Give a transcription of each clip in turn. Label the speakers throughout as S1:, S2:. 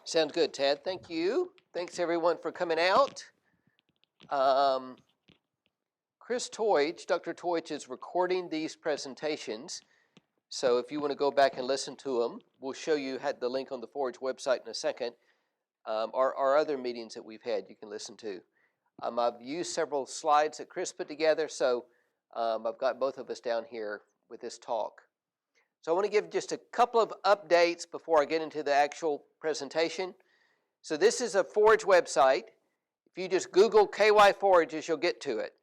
S1: Sounds good, Ted. Thank you. Thanks, everyone, for coming out. Chris Teutsch, Dr. Teutsch, is recording these presentations. So if you want to go back and listen to them, we'll show you the link on the Forage website in a second. Our other meetings that we've had you can listen to. I've used several slides that Chris put together, so I've got both of us down here with this talk. So I want to give just a couple of updates before I get into the actual presentation. So this is a forage website. If you just Google KY Forages, you'll get to it.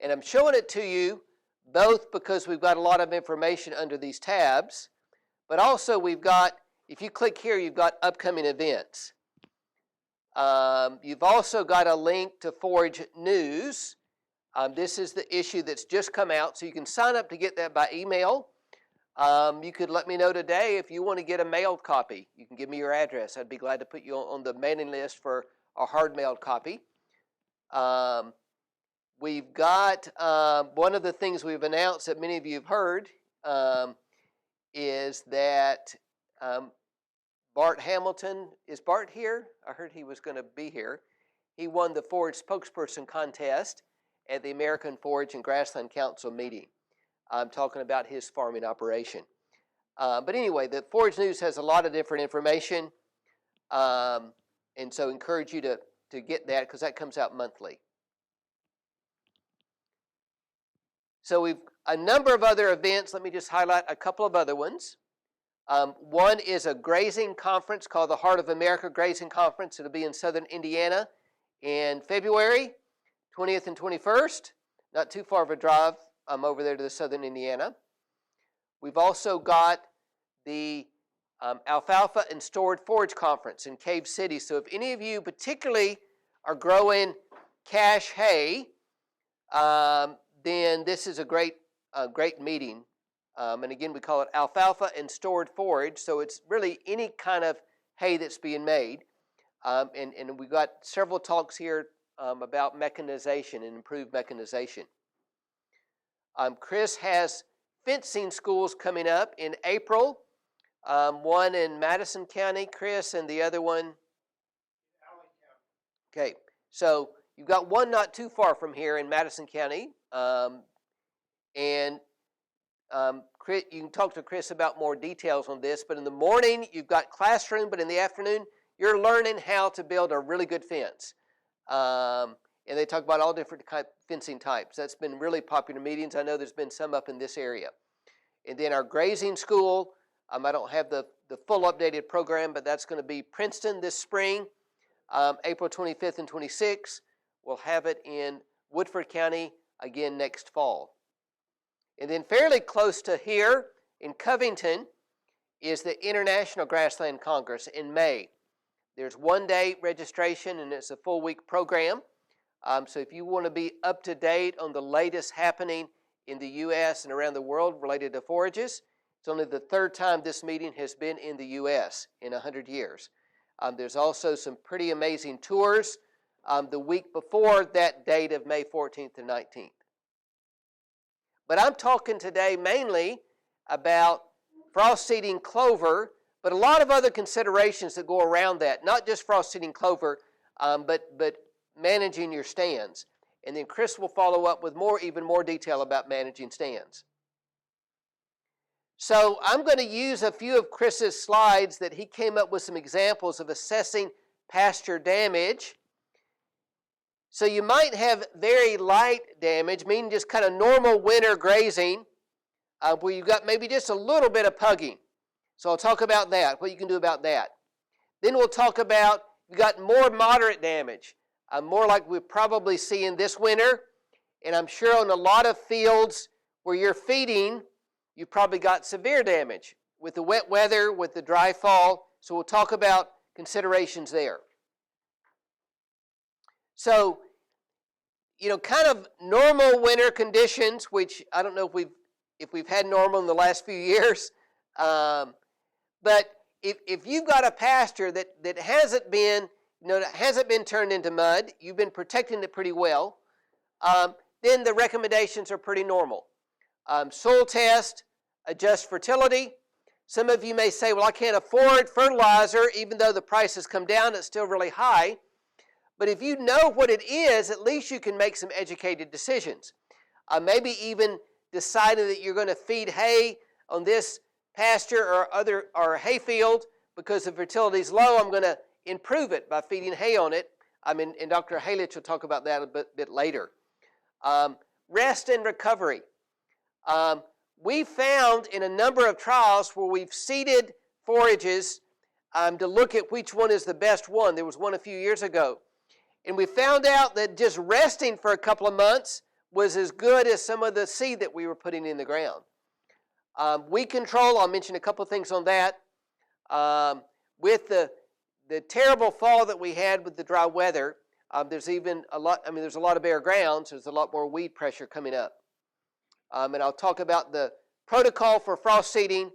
S1: And I'm showing it to you both because we've got a lot of information under these tabs, but also we've got, if you click here, you've got upcoming events. You've also got a link to Forage News. This is the issue that's just come out, so you can sign up to get that by email. You could let me know today if you want to get a mailed copy. You can give me your address. I'd be glad to put you on the mailing list for a hard mailed copy. We've got one of the things we've announced that many of you have heard is that Bart Hamilton, is Bart here? I heard he was going to be here. He won the Forage Spokesperson contest at the American Forage and Grassland Council meeting. I'm talking about his farming operation. But anyway, the Forage News has a lot of different information, and so encourage you to get that because that comes out monthly. So we've a number of other events. Let me just highlight a couple of other ones. One is a grazing conference called the Heart of America Grazing Conference. It'll be in southern Indiana in February 20th and 21st. Not too far of a drive over there to the southern Indiana. We've also got the Alfalfa and Stored Forage Conference in Cave City. So if any of you particularly are growing cash hay, then this is a great meeting. And again, we call it Alfalfa and Stored Forage. So it's really any kind of hay that's being made. And we've got several talks here about mechanization and improved mechanization. Chris has fencing schools coming up in April. One in Madison County, Chris, and the other one? Allen County. Okay, so you've got one not too far from here in Madison County. Chris, you can talk to Chris about more details on this, but in the morning you've got classroom, but in the afternoon you're learning how to build a really good fence. And they talk about all different fencing types. That's been really popular meetings. I know there's been some up in this area. And then our grazing school, I don't have the full updated program, but that's going to be Princeton this spring, April 25th and 26th. We'll have it in Woodford County again next fall. And then fairly close to here in Covington is the International Grassland Congress in May. There's one-day registration, and it's a full-week program. So if you want to be up to date on the latest happening in the U.S. and around the world related to forages, it's only the third time this meeting has been in the U.S. in 100 years. There's also some pretty amazing tours the week before that date of May 14th and 19th. But I'm talking today mainly about frost seeding clover, but a lot of other considerations that go around that, not just frost seeding clover, but managing your stands. And then Chris will follow up with even more detail about managing stands. So I'm going to use a few of Chris's slides that he came up with some examples of assessing pasture damage. So you might have very light damage, meaning just kind of normal winter grazing, where you've got maybe just a little bit of pugging. So I'll talk about that, what you can do about that. Then we'll talk about you've got more moderate damage, more like we probably see in this winter. And I'm sure on a lot of fields where you're feeding, you've probably got severe damage with the wet weather, with the dry fall. So we'll talk about considerations there. So, kind of normal winter conditions, which I don't know if we've had normal in the last few years. But if you've got a pasture that hasn't been, hasn't been turned into mud, you've been protecting it pretty well, then the recommendations are pretty normal. Soil test, adjust fertility. Some of you may say, well, I can't afford fertilizer, even though the price has come down, it's still really high. But if you know what it is, at least you can make some educated decisions. Maybe even deciding that you're going to feed hay on this pasture or hay field because the fertility is low. I'm going to improve it by feeding hay on it. And Dr. Halich will talk about that a bit later. Rest and recovery. We found in a number of trials where we've seeded forages to look at which one is the best one. There was one a few years ago. And we found out that just resting for a couple of months was as good as some of the seed that we were putting in the ground. Weed control, I'll mention a couple of things on that. With the terrible fall that we had with the dry weather, there's even a lot, there's a lot of bare ground, so there's a lot more weed pressure coming up. And I'll talk about the protocol for frost seeding,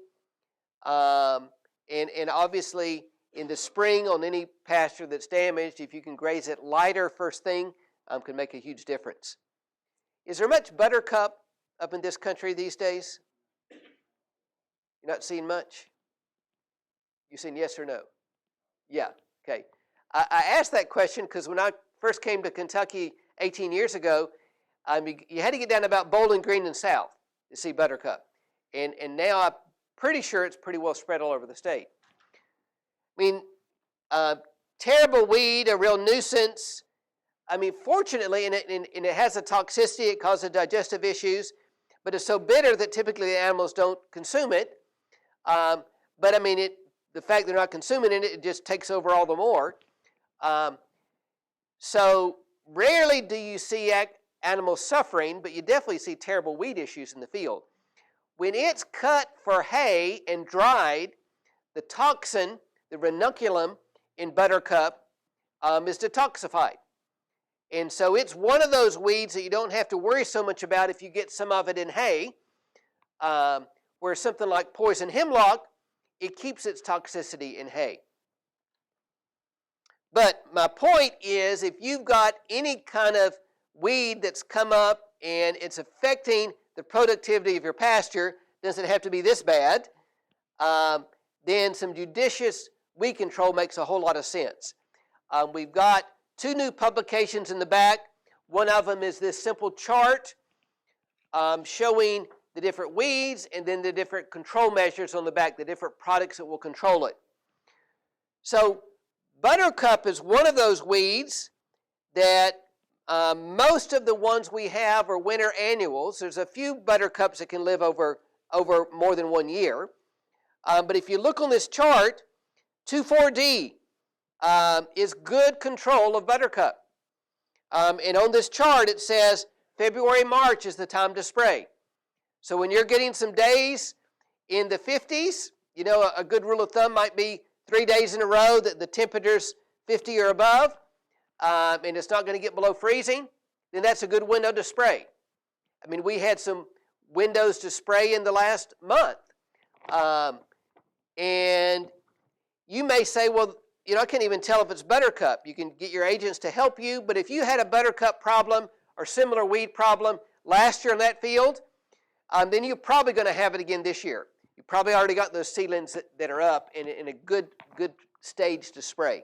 S1: and obviously in the spring on any pasture that's damaged, if you can graze it lighter first thing, can make a huge difference. Is there much buttercup up in this country these days? You're not seeing much? You saying yes or no? Yeah, okay. I asked that question because when I first came to Kentucky 18 years ago, you had to get down about Bowling Green and south to see buttercup. And now I'm pretty sure it's pretty well spread all over the state. Terrible weed, a real nuisance. Fortunately, and it has a toxicity, it causes digestive issues, but it's so bitter that typically the animals don't consume it. But the fact they're not consuming it just takes over all the more. So rarely do you see animals suffering, but you definitely see terrible weed issues in the field. When it's cut for hay and dried, the toxin, the ranunculum in buttercup, is detoxified. And so it's one of those weeds that you don't have to worry so much about if you get some of it in hay, where something like poison hemlock, it keeps its toxicity in hay. But my point is, if you've got any kind of weed that's come up and it's affecting the productivity of your pasture, doesn't have to be this bad, then some judicious weed control makes a whole lot of sense. We've got 2 new publications in the back. One of them is this simple chart showing the different weeds and then the different control measures on the back, the different products that will control it. So buttercup is one of those weeds that most of the ones we have are winter annuals. There's a few buttercups that can live over more than 1 year. But if you look on this chart, 2,4-D is good control of buttercup. And on this chart it says February, March is the time to spray. So when you're getting some days in the 50s, a good rule of thumb might be 3 days in a row that the temperature's 50 or above, and it's not going to get below freezing, then that's a good window to spray. We had some windows to spray in the last month. And you may say, well, I can't even tell if it's buttercup. You can get your agents to help you, but if you had a buttercup problem or similar weed problem last year in that field, then you're probably going to have it again this year. You probably already got those seedlings that are up in a good stage to spray.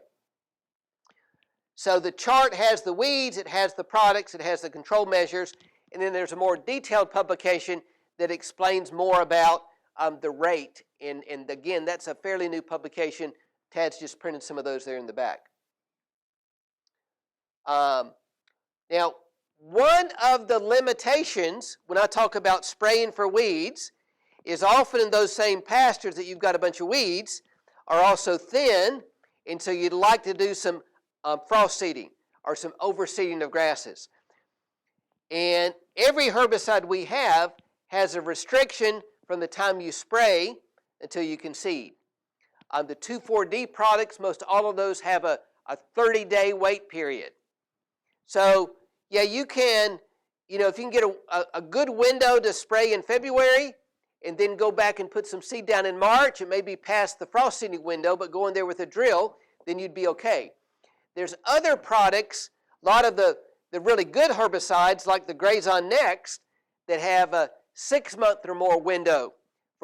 S1: So the chart has the weeds, it has the products, it has the control measures, and then there's a more detailed publication that explains more about the rate. And again, that's a fairly new publication. Tad's just printed some of those there in the back. Now, one of the limitations when I talk about spraying for weeds is often in those same pastures that you've got a bunch of weeds are also thin, and so you'd like to do some frost seeding or some overseeding of grasses. And every herbicide we have has a restriction from the time you spray until you can seed. The 2,4-D products, most all of those have a 30-day wait period. So, yeah, you can, if you can get a good window to spray in February and then go back and put some seed down in March, it may be past the frost seeding window, but go in there with a drill, then you'd be okay. There's other products, a lot of the really good herbicides like the Graze On Next that have a 6-month or more window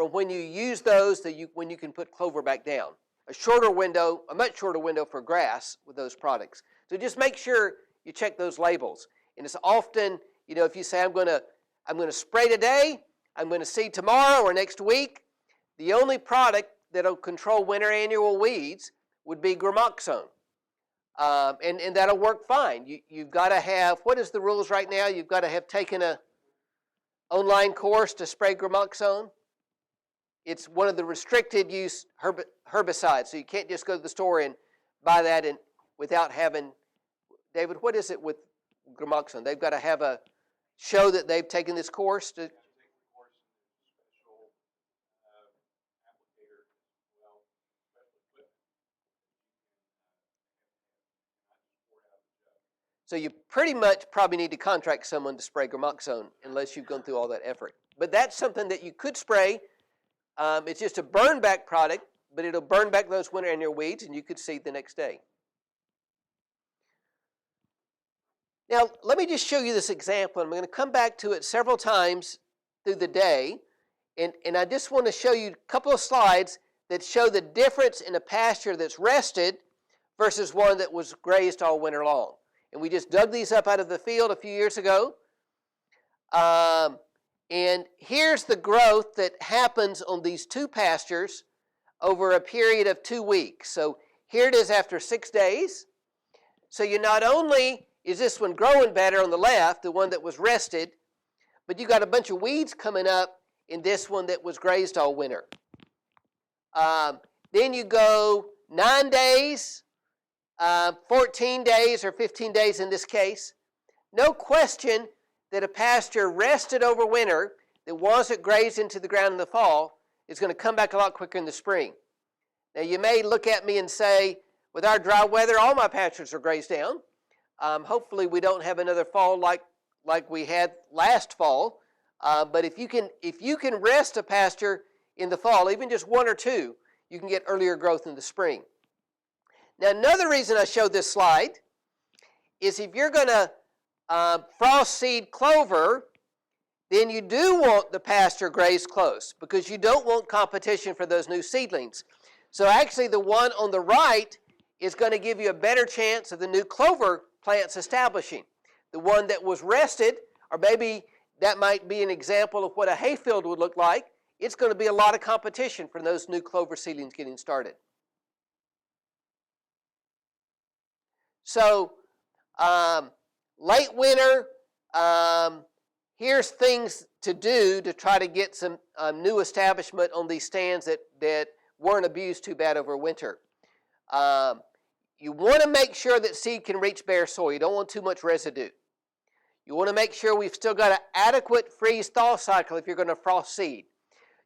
S1: from when you use those to when you can put clover back down. A shorter window, a much shorter window for grass with those products. So just make sure you check those labels. And it's often, you know, if you say I'm going to spray today, I'm going to seed tomorrow or next week, the only product that'll control winter annual weeds would be gramoxone. And that'll work fine. You've got to have, what is the rules right now? You've got to have taken a online course to spray gramoxone. It's one of the restricted use herbicides, so you can't just go to the store and buy that without having, David, what is it with gramoxone? They've got to have a show that they've taken this course to. So you pretty much probably need to contract someone to spray gramoxone unless you've gone through all that effort. But that's something that you could spray. It's just a burn back product, but it'll burn back those winter annual weeds and you could seed the next day. Now, let me just show you this example. I'm going to come back to it several times through the day. And I just want to show you a couple of slides that show the difference in a pasture that's rested versus one that was grazed all winter long. And we just dug these up out of the field a few years ago. And here's the growth that happens on these two pastures over a period of 2 weeks. So here it is after 6 days. So you not only is this one growing better on the left, the one that was rested, but you got a bunch of weeds coming up in this one that was grazed all winter. Then you go 9 days, 14 days or 15 days in this case. No question that a pasture rested over winter that wasn't grazed into the ground in the fall is going to come back a lot quicker in the spring. Now you may look at me and say, with our dry weather, all my pastures are grazed down. Hopefully we don't have another fall like we had last fall. But if you can rest a pasture in the fall, even just 1 or 2, you can get earlier growth in the spring. Now another reason I showed this slide is if you're going to frost seed clover, then you do want the pasture grazed close because you don't want competition for those new seedlings. So actually the one on the right is going to give you a better chance of the new clover plants establishing. The one that was rested, or maybe that might be an example of what a hayfield would look like, it's going to be a lot of competition for those new clover seedlings getting started. So late winter, here's things to do to try to get some new establishment on these stands that weren't abused too bad over winter. You want to make sure that seed can reach bare soil. You don't want too much residue. You want to make sure we've still got an adequate freeze-thaw cycle if you're going to frost seed.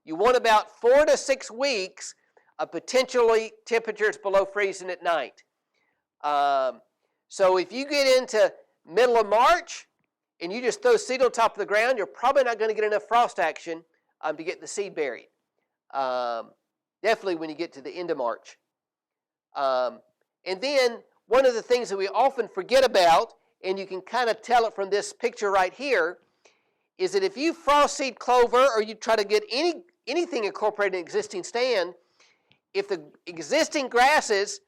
S1: You want about 4 to 6 weeks of potentially temperatures below freezing at night. So if you get into middle of March and you just throw seed on top of the ground, you're probably not going to get enough frost action to get the seed buried. Definitely when you get to the end of March. And then one of the things that we often forget about, and you can kind of tell it from this picture right here, is that if you frost seed clover or you try to get anything incorporated in an existing stand, if the existing grasses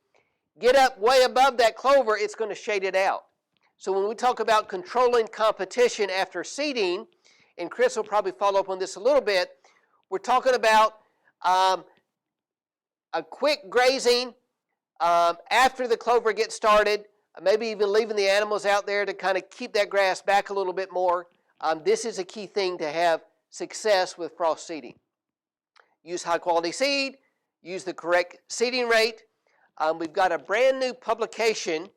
S1: get up way above that clover, it's going to shade it out. So when we talk about controlling competition after seeding, and Chris will probably follow up on this a little bit, we're talking about a quick grazing after the clover gets started, maybe even leaving the animals out there to kind of keep that grass back a little bit more. This is a key thing to have success with frost seeding. Use high quality seed, use the correct seeding rate. We've got a brand new publication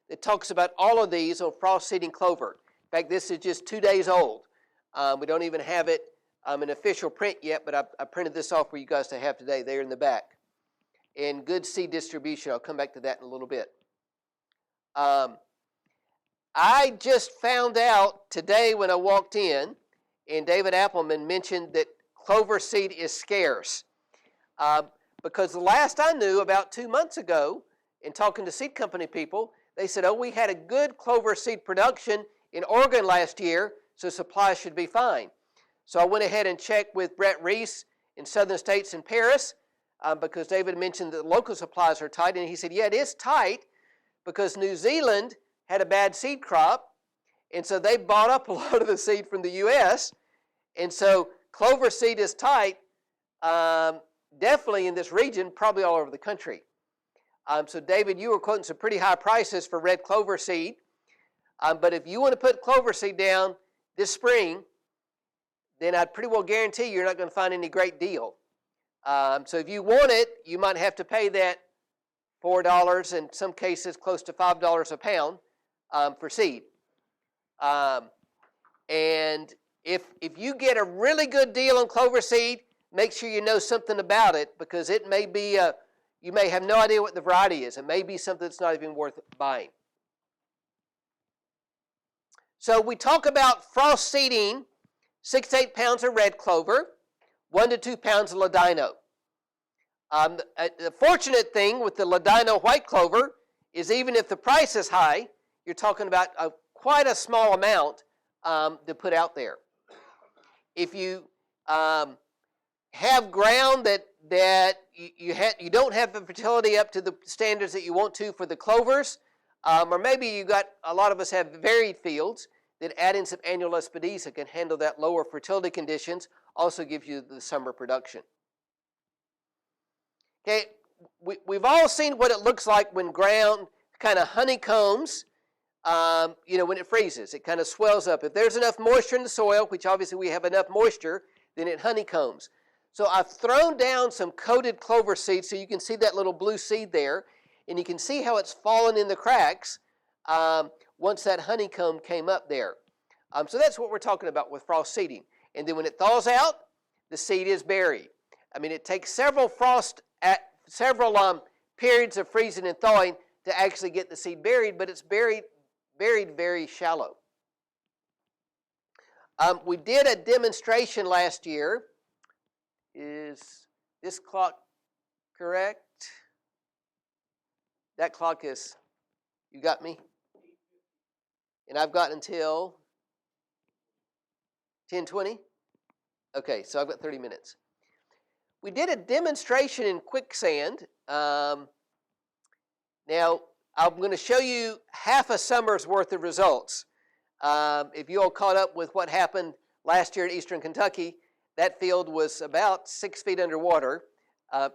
S1: that talks about all of these on frost seeding clover. In fact, this is just 2 days old. We don't even have it in official print yet, but I printed this off for you guys to have today. They're in the back. And good seed distribution. I'll come back to that in a little bit. I just found out today when I walked in, and David Appleman mentioned that clover seed is scarce. Because the last I knew, about 2 months ago, in talking to seed company people, they said, oh, we had a good clover seed production in Oregon last year, so supply should be fine. So I went ahead and checked with Brett Reese in southern states in Paris, because David mentioned that local supplies are tight, and he said, yeah, it is tight because New Zealand had a bad seed crop, and so they bought up a lot of the seed from the U.S., and so clover seed is tight, definitely in this region, probably all over the country. So David, you were quoting some pretty high prices for red clover seed, but if you want to put clover seed down this spring, then I'd pretty well guarantee you're not going to find any great deal. So if you want it, you might have to pay that $4, in some cases close to $5 a pound for seed. And if you get a really good deal on clover seed, make sure you know something about it, because it may be you may have no idea what the variety is. It may be something that's not even worth buying. So we talk about frost seeding 6 to 8 pounds of red clover, 1 to 2 pounds of ladino. The fortunate thing with the ladino white clover is even if the price is high, you're talking about quite a small amount to put out there. If you have ground that you don't have the fertility up to the standards that you want to for the clovers, or maybe a lot of us have varied fields, that adding some annual Lespedeza can handle that lower fertility conditions, also gives you the summer production. Okay, we've all seen what it looks like when ground kind of honeycombs, when it freezes. It kind of swells up. If there's enough moisture in the soil, which obviously we have enough moisture, then it honeycombs. So I've thrown down some coated clover seeds so you can see that little blue seed there, and you can see how it's fallen in the cracks once that honeycomb came up there. So that's what we're talking about with frost seeding. And then when it thaws out, the seed is buried. I mean, it takes several periods of freezing and thawing to actually get the seed buried, but it's buried very shallow. We did a demonstration last year. Is this clock correct? That clock is, you got me? And I've got until 10:20? Okay, so I've got 30 minutes. We did a demonstration in quicksand. Now, I'm going to show you half a summer's worth of results. If you all caught up with what happened last year in eastern Kentucky, that field was about 6 feet underwater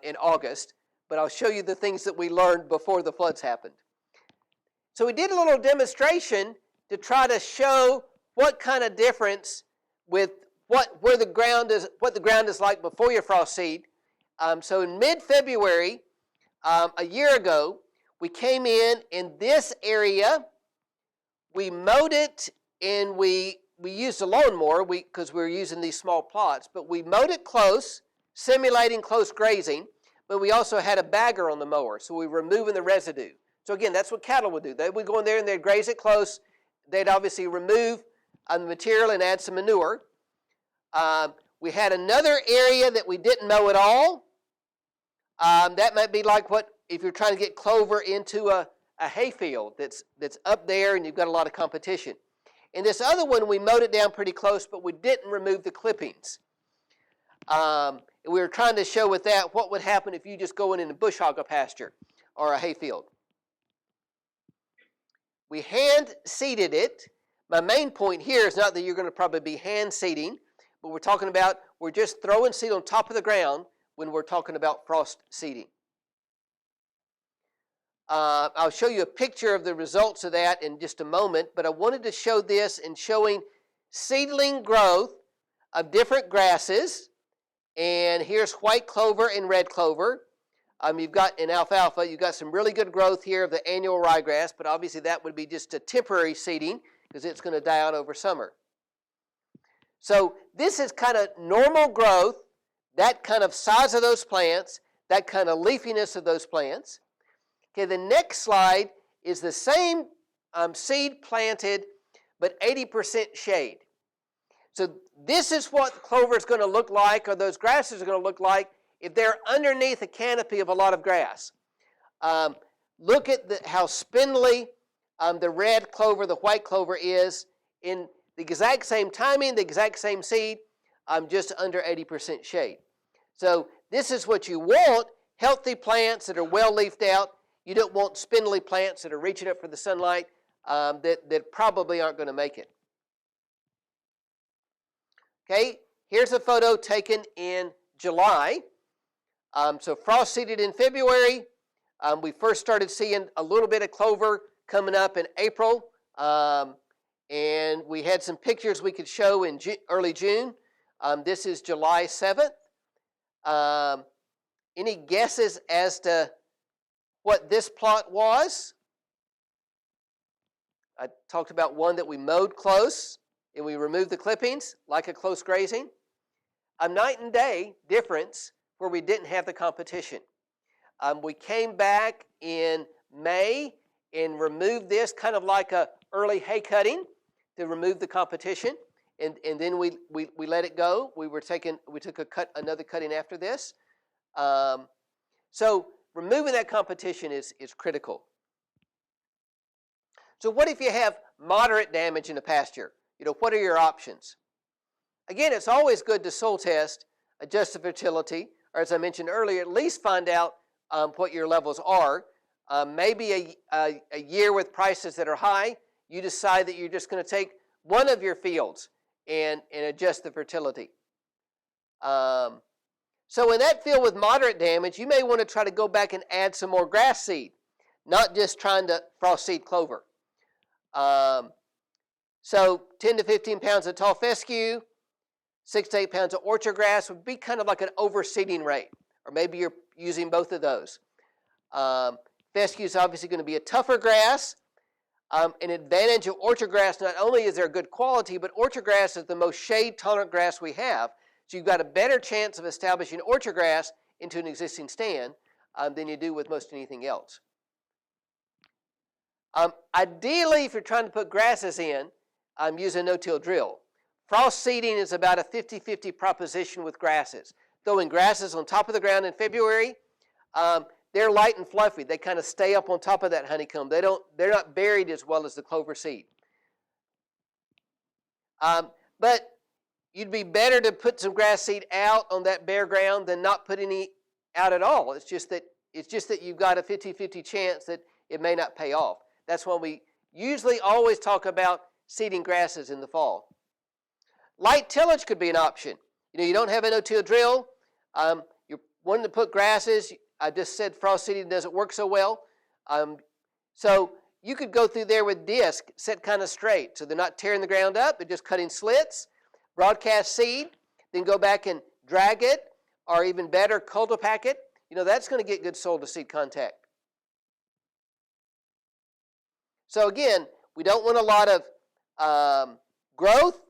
S1: in August, but I'll show you the things that we learned before the floods happened. So we did a little demonstration to try to show what kind of difference with what the ground is like before you frost seed. So in mid-February, a year ago, we came in this area, we mowed it, and we used a lawnmower because we were using these small plots, but we mowed it close, simulating close grazing, but we also had a bagger on the mower, so we were removing the residue. So again, that's what cattle would do. They would go in there and they'd graze it close. They'd obviously remove the material and add some manure. We had another area that we didn't mow at all. That might be like if you're trying to get clover into a hay field that's up there and you've got a lot of competition. And this other one, we mowed it down pretty close, but we didn't remove the clippings. We were trying to show with that what would happen if you just go in a bush hog a pasture or a hay field. We hand seeded it. My main point here is not that you're going to probably be hand seeding, but we're just throwing seed on top of the ground when we're talking about frost seeding. I'll show you a picture of the results of that in just a moment, but I wanted to show this in showing seedling growth of different grasses. And here's white clover and red clover. You've got in alfalfa, you've got some really good growth here of the annual ryegrass, but obviously that would be just a temporary seeding because it's going to die out over summer. So this is kind of normal growth, that kind of size of those plants, that kind of leafiness of those plants. Okay, the next slide is the same seed planted, but 80% shade. So this is what clover is going to look like, or those grasses are going to look like, if they're underneath a canopy of a lot of grass. Look at how spindly the red clover, the white clover is in the exact same timing, the exact same seed, just under 80% shade. So this is what you want, healthy plants that are well leafed out. You don't want spindly plants that are reaching up for the sunlight that probably aren't going to make it. Okay, here's a photo taken in July. So frost seeded in February. We first started seeing a little bit of clover coming up in April. And we had some pictures we could show in early June. This is July 7th. Any guesses as to what this plot was? I talked about one that we mowed close and we removed the clippings, like a close grazing. A night and day difference where we didn't have the competition. We came back in May and removed this, kind of like a early hay cutting to remove the competition, and then we let it go. We took another cutting after this. So removing that competition is critical. So what if you have moderate damage in a pasture? What are your options? Again, it's always good to soil test, adjust the fertility, or as I mentioned earlier, at least find out what your levels are. Maybe a year with prices that are high, you decide that you're just going to take one of your fields and adjust the fertility. So in that field with moderate damage, you may want to try to go back and add some more grass seed, not just trying to frost seed clover. So 10 to 15 pounds of tall fescue, 6 to 8 pounds of orchard grass would be kind of like an overseeding rate, or maybe you're using both of those. Fescue is obviously going to be a tougher grass. An advantage of orchard grass, not only is there good quality, but orchard grass is the most shade-tolerant grass we have. So you've got a better chance of establishing orchard grass into an existing stand than you do with most anything else. Ideally, if you're trying to put grasses in, use a no-till drill. Frost seeding is about a 50-50 proposition with grasses. Throwing grasses on top of the ground in February, they're light and fluffy. They kind of stay up on top of that honeycomb. They're not buried as well as the clover seed. But you'd be better to put some grass seed out on that bare ground than not put any out at all. It's just that you've got a 50-50 chance that it may not pay off. That's why we usually always talk about seeding grasses in the fall. Light tillage could be an option. You don't have a no-till drill. You're wanting to put grasses. I just said frost seeding doesn't work so well. So you could go through there with disc set kind of straight. So they're not tearing the ground up. They're just cutting slits. Broadcast seed. Then go back and drag it, or even better, cultipack it. That's going to get good soil to seed contact. So again, we don't want a lot of growth.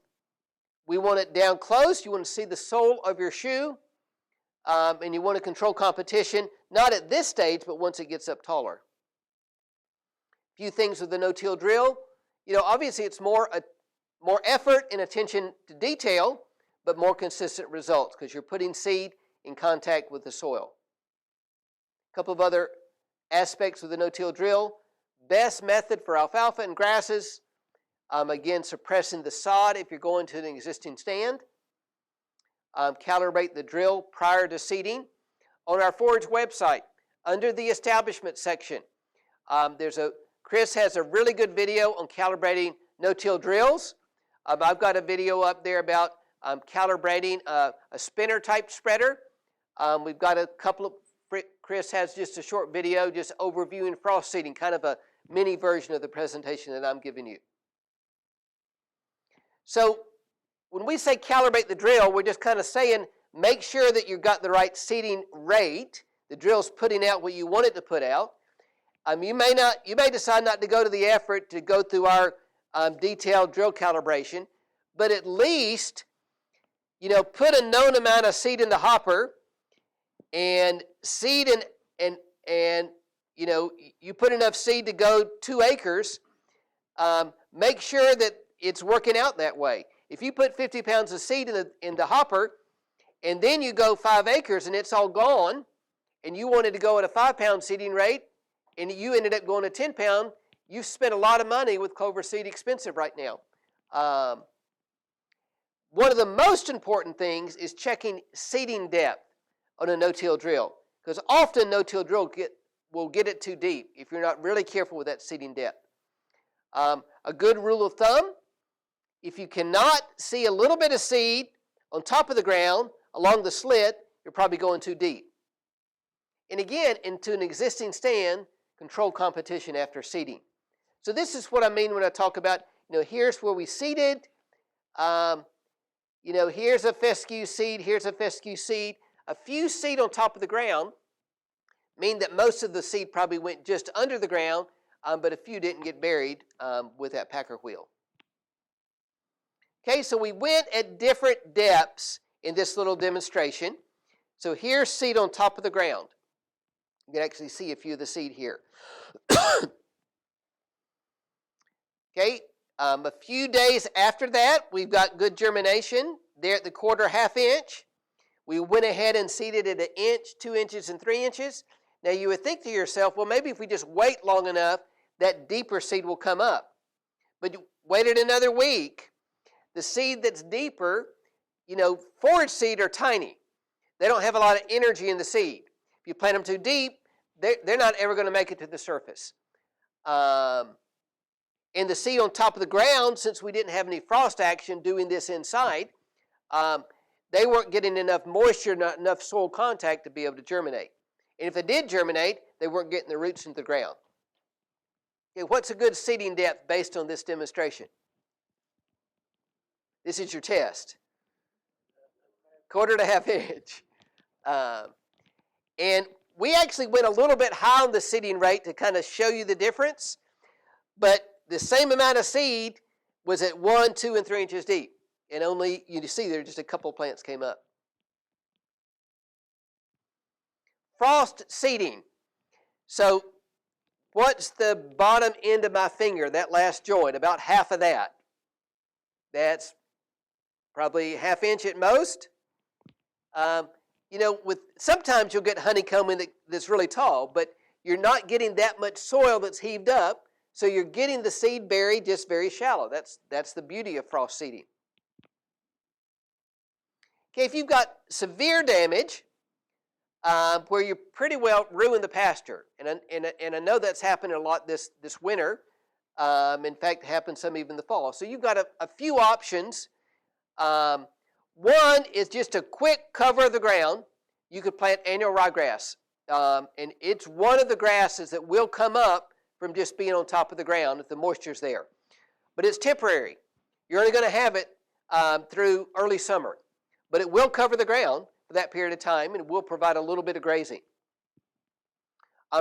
S1: We want it down close. You want to see the sole of your shoe. And you want to control competition, not at this stage, but once it gets up taller. A few things with the no-till drill. Obviously it's more effort and attention to detail, but more consistent results because you're putting seed in contact with the soil. A couple of other aspects of the no-till drill. Best method for alfalfa and grasses, again, suppressing the sod if you're going to an existing stand. Calibrate the drill prior to seeding. On our forage website, under the establishment section, Chris has a really good video on calibrating no-till drills. I've got a video up there about calibrating a spinner type spreader. We've got a couple of, Chris has just a short video just overviewing frost seeding, kind of a mini version of the presentation that I'm giving you. So when we say calibrate the drill, we're just kind of saying make sure that you've got the right seeding rate. The drill's putting out what you want it to put out. You may decide not to go to the effort to go through our detailed drill calibration, but at least put a known amount of seed in the hopper, and seed and you put enough seed to go 2 acres. Make sure that it's working out that way. If you put 50 pounds of seed in the hopper, and then you go 5 acres and it's all gone, and you wanted to go at a 5-pound seeding rate, and you ended up going to 10 pound, you've spent a lot of money with clover seed expensive right now. One of the most important things is checking seeding depth. on a no-till drill, because often no-till drill will get it too deep if you're not really careful with that seeding depth. A good rule of thumb, if you cannot see a little bit of seed on top of the ground along the slit, you're probably going too deep. And again, into an existing stand, control competition after seeding. So this is what I mean when I talk about, here's where we seeded. Here's a fescue seed, here's a fescue seed. A few seed on top of the ground mean that most of the seed probably went just under the ground, but a few didn't get buried with that packer wheel. Okay, so we went at different depths in this little demonstration. So here's seed on top of the ground. You can actually see a few of the seed here. Okay, a few days after that, we've got good germination there at the 1/4 inch. We went ahead and seeded at 1 inch, 2 inches, and 3 inches. Now you would think to yourself, well, maybe if we just wait long enough, that deeper seed will come up. But you waited another week. The seed that's deeper, forage seed are tiny. They don't have a lot of energy in the seed. If you plant them too deep, they're not ever going to make it to the surface. And the seed on top of the ground, since we didn't have any frost action doing this inside, they weren't getting enough moisture, not enough soil contact to be able to germinate. And if they did germinate, they weren't getting the roots into the ground. Okay, what's a good seeding depth based on this demonstration? This is your test. 1/4 inch. And we actually went a little bit high on the seeding rate to kind of show you the difference. But the same amount of seed was at 1, 2, and 3 inches deep. And only, you see there just a couple plants came up. Frost seeding. So what's the bottom end of my finger, that last joint, about half of that? That's probably 1/2 inch at most. Sometimes you'll get honeycomb that's really tall, but you're not getting that much soil that's heaved up, so you're getting the seed buried just very shallow. That's the beauty of frost seeding. Okay, if you've got severe damage, where you pretty well ruin the pasture, and I know that's happened a lot this winter. In fact, it happened some even in the fall. So you've got a few options. One is just a quick cover of the ground. You could plant annual ryegrass, and it's one of the grasses that will come up from just being on top of the ground if the moisture's there. But it's temporary. You're only going to have it through early summer, but it will cover the ground for that period of time, and it will provide a little bit of grazing.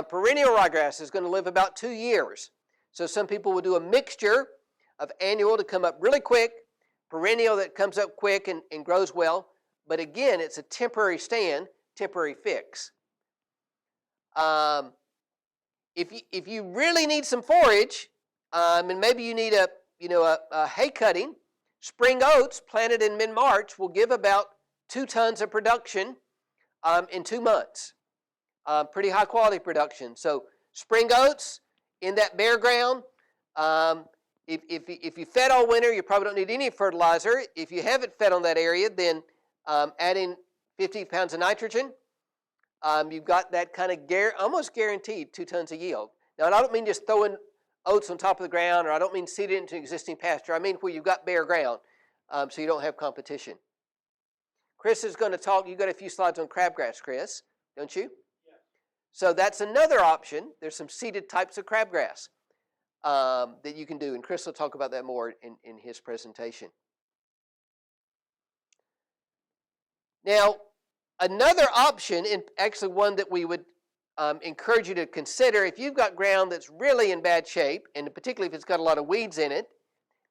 S1: Perennial ryegrass is going to live about 2 years. So some people will do a mixture of annual to come up really quick, perennial that comes up quick and grows well. But again, it's a temporary stand, temporary fix. If you really need some forage, and maybe you need a hay cutting, spring oats planted in mid-March will give about 2 tons of production in 2 months. Pretty high quality production. So spring oats in that bare ground. If you fed all winter, you probably don't need any fertilizer. If you haven't fed on that area, then adding 50 pounds of nitrogen, you've got that kind of almost guaranteed 2 tons of yield. Now, I don't mean just throwing oats on top of the ground, or I don't mean seeding it into existing pasture. I mean where you've got bare ground, so you don't have competition. Chris is going to talk. You've got a few slides on crabgrass, Chris, don't you? Yeah. So that's another option. There's some seeded types of crabgrass that you can do, and Chris will talk about that more in his presentation. Now, another option, and actually one that we would encourage you to consider, if you've got ground that's really in bad shape, and particularly if it's got a lot of weeds in it,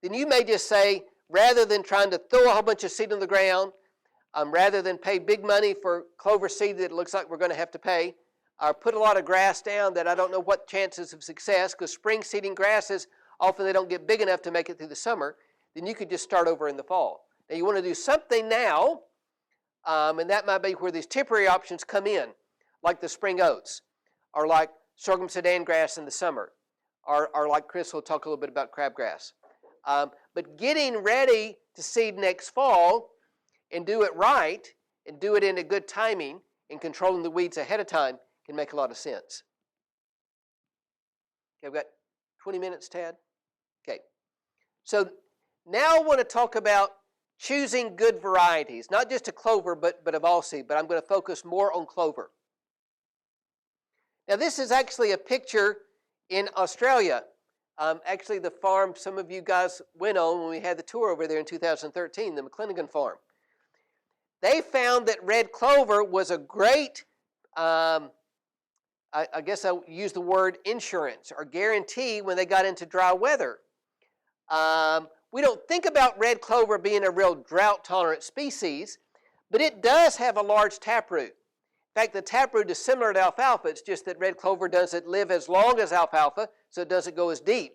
S1: then you may just say, rather than trying to throw a whole bunch of seed on the ground, rather than pay big money for clover seed that it looks like we're going to have to pay, or put a lot of grass down that I don't know what chances of success, because spring seeding grasses, often they don't get big enough to make it through the summer, then you could just start over in the fall. Now you want to do something now, and that might be where these temporary options come in, like the spring oats, or like sorghum sudan grass in the summer, or like Chris will talk a little bit about crabgrass. But getting ready to seed next fall and do it right and do it in a good timing and controlling the weeds ahead of time can make a lot of sense. Okay, I've got 20 minutes, Tad. Okay, so now I want to talk about choosing good varieties, not just of clover, but of all seed, but I'm going to focus more on clover. Now this is actually a picture in Australia. Actually the farm some of you guys went on when we had the tour over there in 2013, the McClinigan farm. They found that red clover was a great, I guess I'll use the word insurance or guarantee when they got into dry weather. We don't think about red clover being a real drought-tolerant species, but it does have a large taproot. In fact, the taproot is similar to alfalfa. It's just that red clover doesn't live as long as alfalfa, so it doesn't go as deep.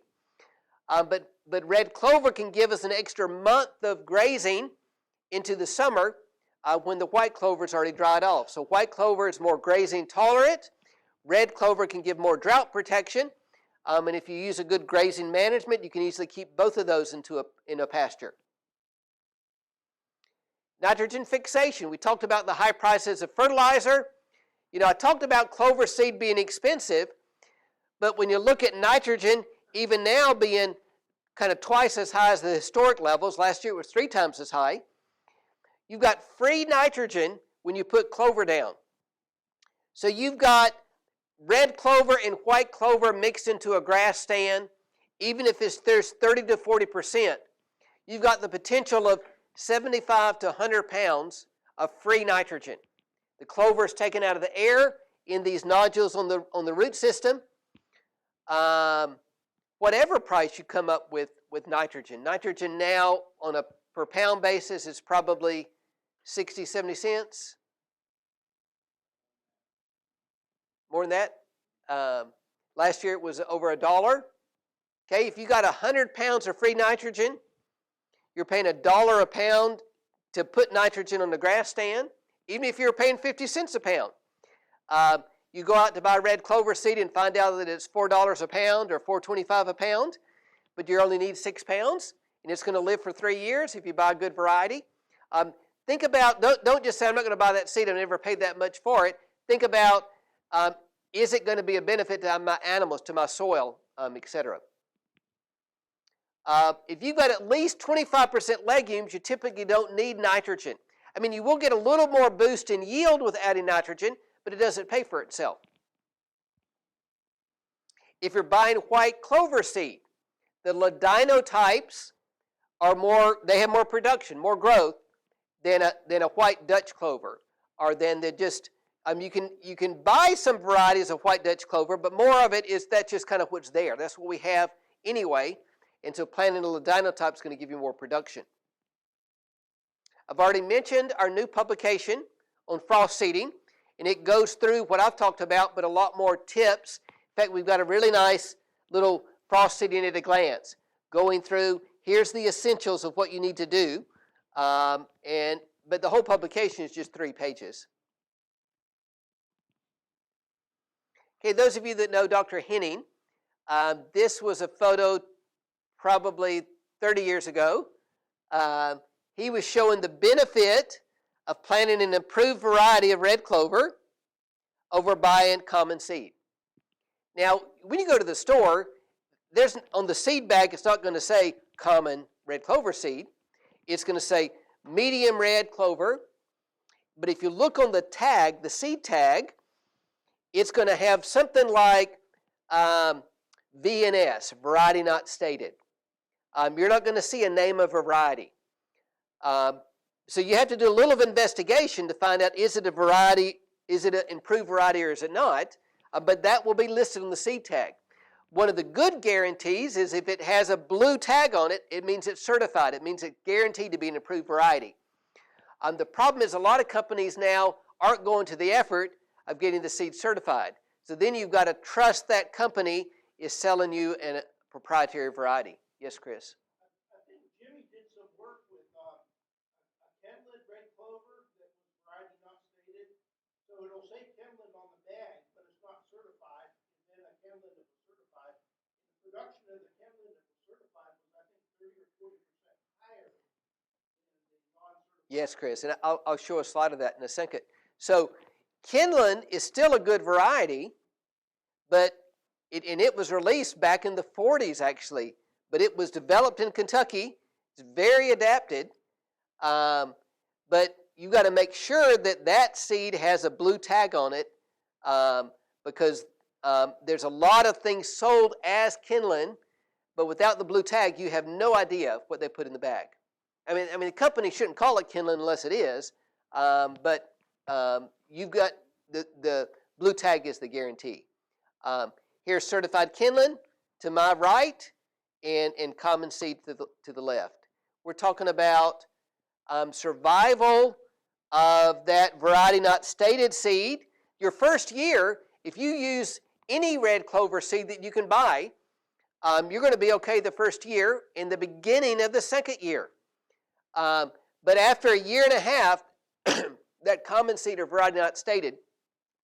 S1: But red clover can give us an extra month of grazing into the summer when the white clover is already dried off. So white clover is more grazing tolerant. Red clover can give more drought protection. And if you use a good grazing management, you can easily keep both of those in a pasture. Nitrogen fixation. We talked about the high prices of fertilizer. You know, I talked about clover seed being expensive, but when you look at nitrogen, even now being kind of twice as high as the historic levels, last year it was 3 times as high, you've got free nitrogen when you put clover down. So you've got red clover and white clover mixed into a grass stand, even if there's 30 to 40%, you've got the potential of 75 to 100 pounds of free nitrogen. The clover is taken out of the air in these nodules on the root system. Whatever price you come up with nitrogen. Nitrogen now on a per pound basis is probably 60, 70 cents. More than that. Last year it was over $1. Okay, if you got 100 pounds of free nitrogen, you're paying $1 a pound to put nitrogen on the grass stand, even if you're paying 50 cents a pound. You go out to buy red clover seed and find out that it's $4 a pound or $4.25 a pound, but you only need 6 pounds, and it's going to live for 3 years if you buy a good variety. Think about, don't just say, I'm not going to buy that seed, I've never paid that much for it. Think about, is it going to be a benefit to my animals, to my soil, etc. If you've got at least 25% legumes, you typically don't need nitrogen. I mean, you will get a little more boost in yield with adding nitrogen, but it doesn't pay for itself. If you're buying white clover seed, the ladino types are they have more production, more growth than a white Dutch clover, or than you can buy some varieties of white Dutch clover, but more of it is that's just kind of what's there. That's what we have anyway. And so planting a ladino type is going to give you more production. I've already mentioned our new publication on frost seeding, and it goes through what I've talked about, but a lot more tips. In fact, we've got a really nice little frost seeding at a glance, going through, here's the essentials of what you need to do, but the whole publication is just 3 pages. Okay, those of you that know Dr. Henning, this was a photo probably 30 years ago. He was showing the benefit of planting an improved variety of red clover over buying common seed. Now, when you go to the store, on the seed bag, it's not going to say common red clover seed. It's going to say medium red clover. But if you look on the tag, the seed tag, it's going to have something like VNS, variety not stated. You're not going to see a name of a variety. So you have to do a little investigation to find out, is it a variety, is it an improved variety or is it not? But that will be listed on the seed tag. One of the good guarantees is if it has a blue tag on it, it means it's certified. It means it's guaranteed to be an improved variety. The problem is a lot of companies now aren't going to the effort of getting the seed certified. So then you've got to trust that company is selling you a proprietary variety. Yes, Chris?
S2: I think Jimmy did some work with a Kenland red clover that was variety not stated. So it'll say Kenland on the bag, but it's not certified. And then a Kenland that was certified. The production of the Kenland that was certified was, I think, 30 or 40% higher than the non-certified.
S1: Yes, Chris, and I'll show a slide of that in a second. So Kinlan is still a good variety, but it was released back in the 40s actually, but it was developed in Kentucky. It's very adapted, but you got to make sure that that seed has a blue tag on it, because there's a lot of things sold as Kinlan, but without the blue tag, you have no idea what they put in the bag. I mean, the company shouldn't call it Kinlan unless it is, but you've got the blue tag is the guarantee. Here's certified Kinlan to my right, and common seed to the left. We're talking about survival of that variety not stated seed. Your first year, if you use any red clover seed that you can buy, you're going to be okay the first year and the beginning of the second year. But after a year and a half, that common seed or variety not stated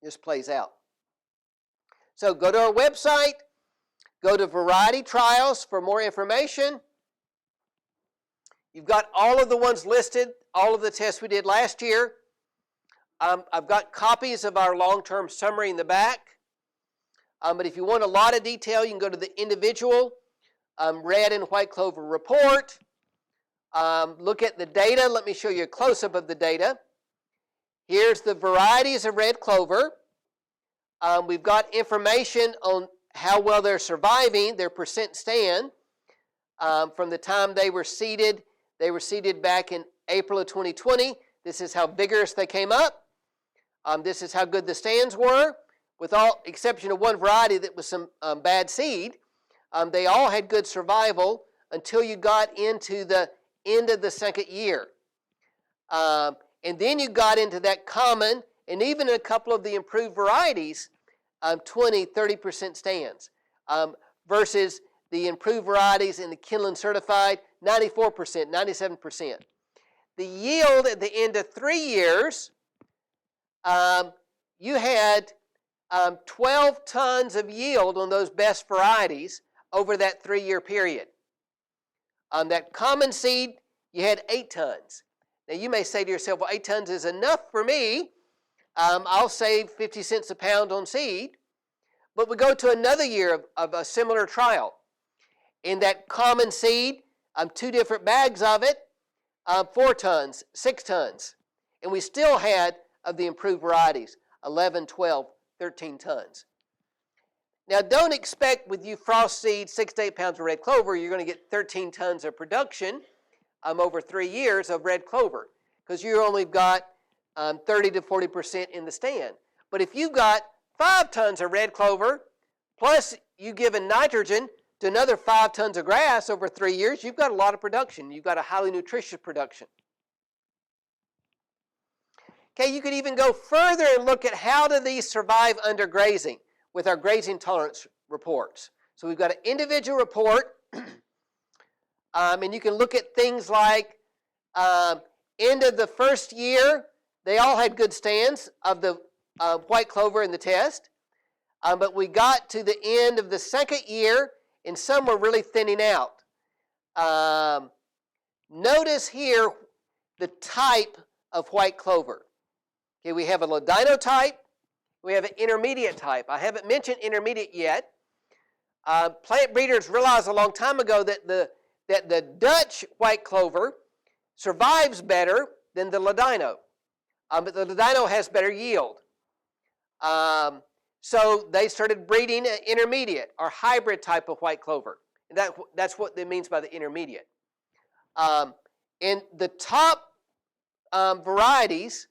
S1: just plays out. So go to our website, go to Variety Trials for more information. You've got all of the ones listed, all of the tests we did last year. I've got copies of our long-term summary in the back. But if you want a lot of detail, you can go to the individual red and white clover report. Look at the data. Let me show you a close-up of the data. Here's the varieties of red clover. We've got information on how well they're surviving, their percent stand, from the time they were seeded. They were seeded back in April of 2020. This is how vigorous they came up. This is how good the stands were, with all exception of one variety that was some bad seed. They all had good survival until you got into the end of the second year. And then you got into that common, and even a couple of the improved varieties, 20, 30% stands, versus the improved varieties in the Kinlan certified, 94%, 97%. The yield at the end of 3 years, you had 12 tons of yield on those best varieties over that 3-year period. On that common seed, you had 8 tons. Now you may say to yourself, well, 8 tons is enough for me. I'll save 50 cents a pound on seed. But we go to another year of a similar trial. In that common seed, 2 different bags of it, 4 tons, 6 tons. And we still had, of the improved varieties, 11, 12, 13 tons. Now don't expect with you frost seed 6 to 8 pounds of red clover, you're going to get 13 tons of production over 3 years of red clover, because you only got 30 to 40% in the stand. But if you've got 5 tons of red clover, plus you given nitrogen to another 5 tons of grass over 3 years, you've got a lot of production. You've got a highly nutritious production. Okay, you could even go further and look at how do these survive under grazing with our grazing tolerance reports. So we've got an individual report, and you can look at things like end of the first year, they all had good stands of the white clover in the test, but we got to the end of the second year, and some were really thinning out. Notice here the type of white clover. Okay, we have a Ladino type, we have an intermediate type. I haven't mentioned intermediate yet. Plant breeders realized a long time ago that the Dutch white clover survives better than the Ladino, but the Ladino has better yield. So they started breeding an intermediate or hybrid type of white clover. And that's what it means by the intermediate. And the top varieties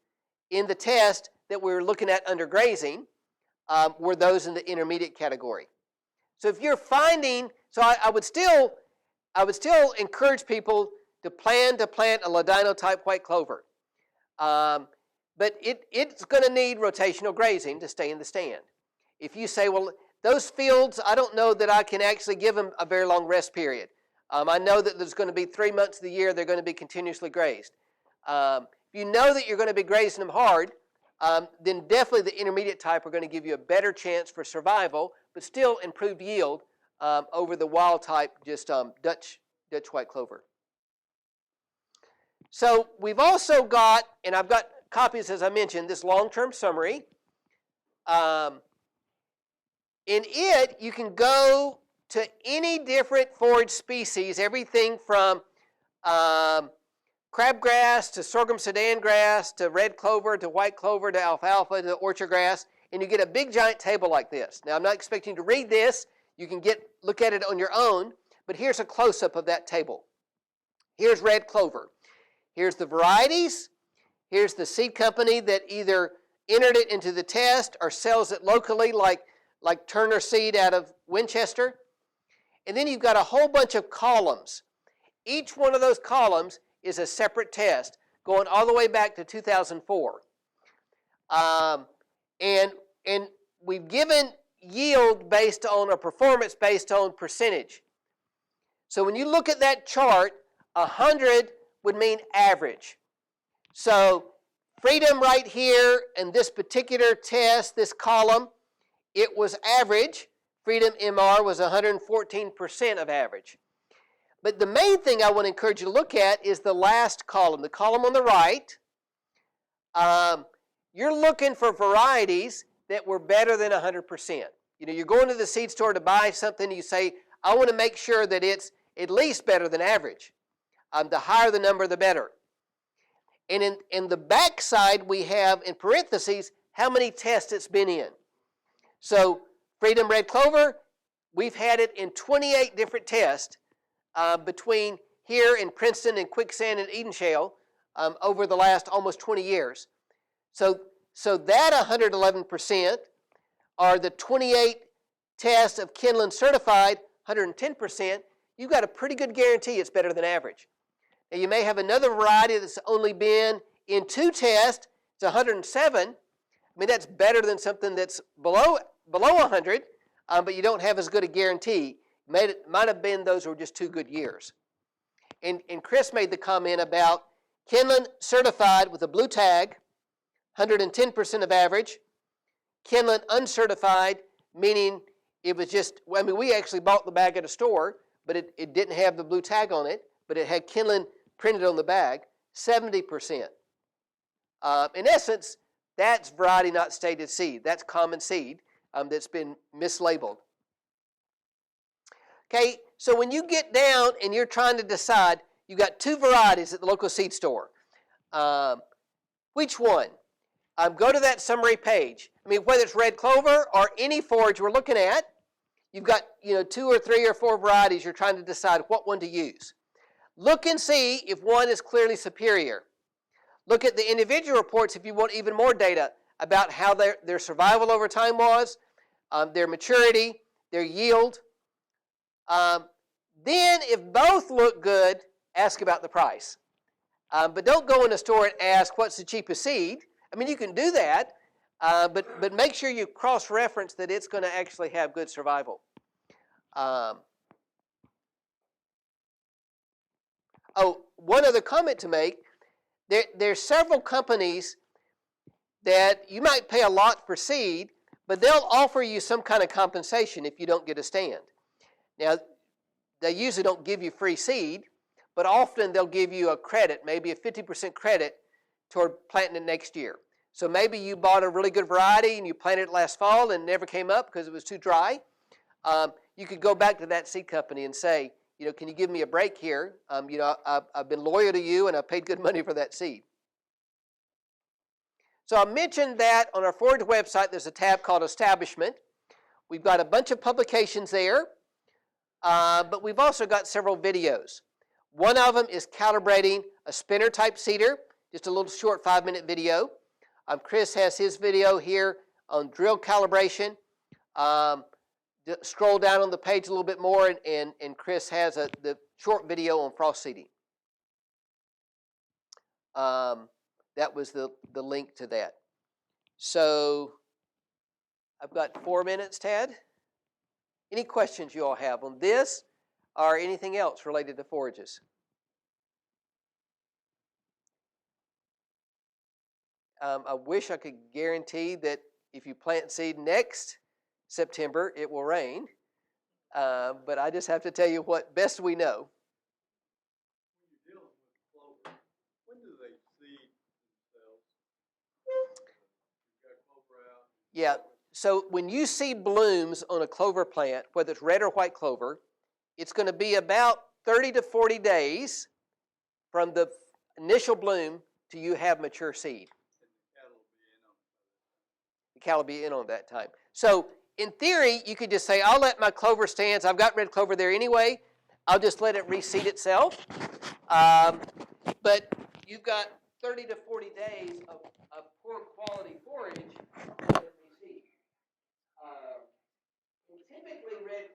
S1: in the test that we were looking at under grazing were those in the intermediate category. So if you're finding, so I would still encourage people to plan to plant a Ladino type white clover. But it's going to need rotational grazing to stay in the stand. If you say, well, those fields, I don't know that I can actually give them a very long rest period. I know that there's going to be 3 months of the year they're going to be continuously grazed. If you know that you're going to be grazing them hard, then definitely the intermediate type are going to give you a better chance for survival, but still improved yield over the wild type, just Dutch white clover. So we've also got, and I've got copies, as I mentioned, this long-term summary. In it, you can go to any different forage species, everything from crabgrass to sorghum sudan grass to red clover to white clover to alfalfa to orchard grass, and you get a big giant table like this. Now, I'm not expecting you to read this. You can look at it on your own, but here's a close-up of that table. Here's red clover. Here's the varieties. Here's the seed company that either entered it into the test or sells it locally, like Turner Seed out of Winchester. And then you've got a whole bunch of columns. Each one of those columns is a separate test going all the way back to 2004. And we've given yield based on, or performance based on percentage. So when you look at that chart, 100 would mean average. So Freedom right here in this particular test, this column, it was average. Freedom MR was 114% of average. But the main thing I want to encourage you to look at is the last column, the column on the right. You're looking for varieties that were better than 100%. You know, you're going to the seed store to buy something, you say, I want to make sure that it's at least better than average. The higher the number, the better. And in the back side, we have in parentheses how many tests it's been in. So Freedom Red Clover, we've had it in 28 different tests between here in Princeton and Quicksand and Eden Shale over the last almost 20 years. So that 111% are the 28 tests of Kinlan certified, 110%. You've got a pretty good guarantee it's better than average. Now you may have another variety that's only been in 2 tests, it's 107. I mean, that's better than something that's below 100, but you don't have as good a guarantee. Might have been those were just 2 good years. And Chris made the comment about Kinlan certified with a blue tag, 110% of average. Kinlan uncertified, meaning it was just, I mean, we actually bought the bag at a store, but it didn't have the blue tag on it, but it had Kinlan printed on the bag, 70%. In essence, that's variety not stated seed. That's common seed that's been mislabeled. Okay, so when you get down and you're trying to decide, you got 2 varieties at the local seed store. Which one? Go to that summary page. I mean, whether it's red clover or any forage we're looking at, you've got 2 or 3 or 4 varieties. You're trying to decide what one to use. Look and see if one is clearly superior. Look at the individual reports if you want even more data about how their survival over time was, their maturity, their yield. Then, if both look good, ask about the price. But don't go in a store and ask what's the cheapest seed. I mean, you can do that, but make sure you cross-reference that it's going to actually have good survival. One other comment to make. There's several companies that you might pay a lot for seed, but they'll offer you some kind of compensation if you don't get a stand. Now, they usually don't give you free seed, but often they'll give you a credit, maybe a 50% credit toward planting it next year. So maybe you bought a really good variety and you planted it last fall and it never came up because it was too dry. You could go back to that seed company and say, can you give me a break here? I've been loyal to you and I paid good money for that seed. So I mentioned that on our forage website there's a tab called Establishment. We've got a bunch of publications there, but we've also got several videos. One of them is calibrating a spinner type seeder, just a little short 5-minute video. Chris has his video here on drill calibration. Scroll down on the page a little bit more, and Chris has the short video on frost seeding. That was the link to that. So I've got 4 minutes, Tad. Any questions you all have on this or anything else related to forages? I wish I could guarantee that if you plant seed next September, it will rain. But I just have to tell you what best we know.
S3: When you're dealing with clover, when do they seed themselves? You've got clover out.
S1: Yeah, So when you see blooms on a clover plant, whether it's red or white clover, it's going to be about 30 to 40 days from the initial bloom to you have mature seed. The cattle will be in on that time. So in theory, you could just say, I'll let my clover stands. I've got red clover there anyway. I'll just let it reseed itself. But you've got 30 to 40 days of poor quality forage that reseed. Typically, red